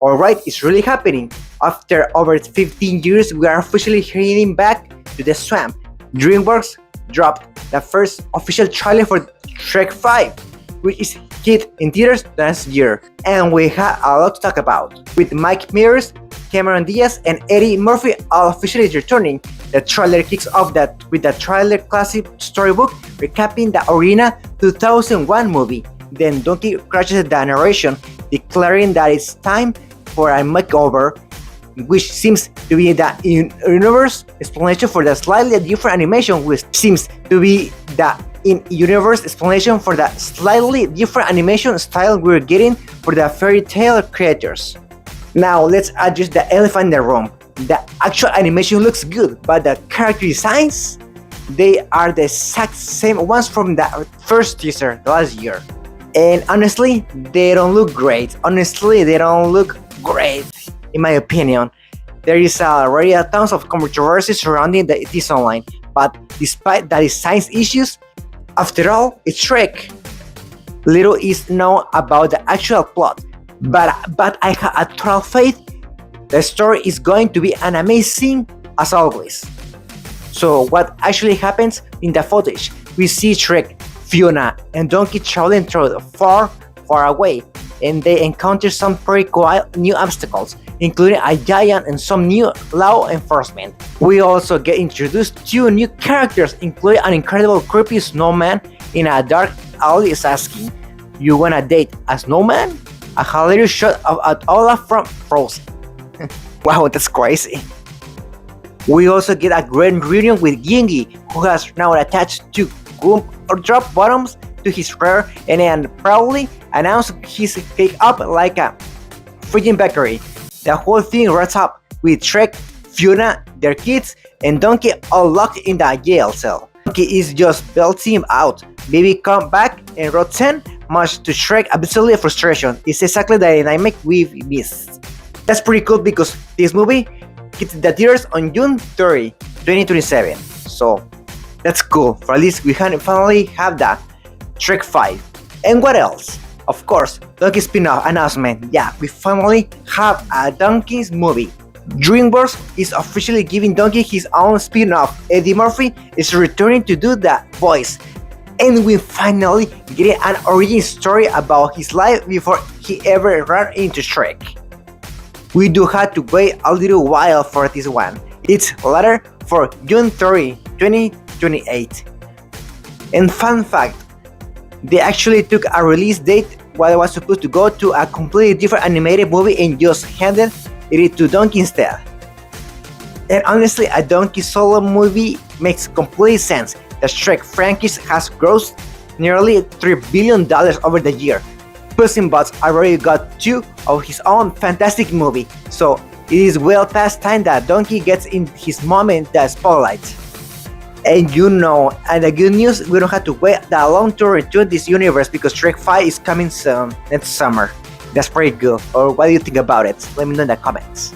Alright, it's really happening. After over 15 years, we are officially heading back to the swamp. DreamWorks dropped the first official trailer for Shrek 5, which is hit in theaters last year. And we have a lot to talk about. With Mike Mears, Cameron Diaz, and Eddie Murphy all officially returning, the trailer kicks off with the trailer classic storybook recapping the original 2001 movie. Then Donkey crashes the narration, declaring that it's time for a makeover, which seems to be the in-universe explanation for the slightly different animation, which seems to be the in-universe explanation for the slightly different animation style we're getting for the fairy tale creators. Now let's address the elephant in the room. The actual animation looks good, but the character designs, they are the exact same ones from the first teaser last year. And honestly, they don't look great. In my opinion. There is already a tons of controversy surrounding this online, but despite the design issues, after all, it's Shrek. Little is known about the actual plot, but I have a total faith the story is going to be an amazing as always. So what actually happens in the footage? We see Shrek, Fiona, and Donkey traveling through far away, and they encounter some pretty cool new obstacles, including a giant and some new law enforcement. We also get introduced to new characters, including an incredible creepy snowman in a dark alley is asking, "You wanna date a snowman?" A hilarious shot of Olaf from Frozen. Wow, that's crazy. We also get a great reunion with Gingy, who has now attached two drop bottoms to his hair and proudly announced his cake up like a freaking bakery. The whole thing wraps up with Shrek, Fiona, their kids, and Donkey all locked in the jail cell. Donkey is just belting him out. Baby come back and wrote 10, much to Shrek absolute frustration. It's exactly the dynamic we've missed. That's pretty cool because this movie hits the theaters on June 30, 2027. So that's cool. For at least we finally have that Shrek 5. And what else? Of course, Donkey spin-off announcement. Yeah, we finally have a Donkey's movie. DreamWorks is officially giving Donkey his own spin-off. Eddie Murphy is returning to do the voice. And we finally get an origin story about his life before he ever ran into Shrek. We do have to wait a little while for this one. It's later for June 30, 2028. And fun fact, they actually took a release date while it was supposed to go to a completely different animated movie and just handed it to Donkey instead. And honestly, a Donkey solo movie makes complete sense. The Shrek franchise has grossed nearly $3 billion over the year. Puss in Boots already got 2 of his own fantastic movie, so it is well past time that Donkey gets in his moment the spotlight. And and the good news, we don't have to wait that long to return this universe because Shrek 5 is coming soon, next summer. That's pretty good. Or what do you think about it? Let me know in the comments.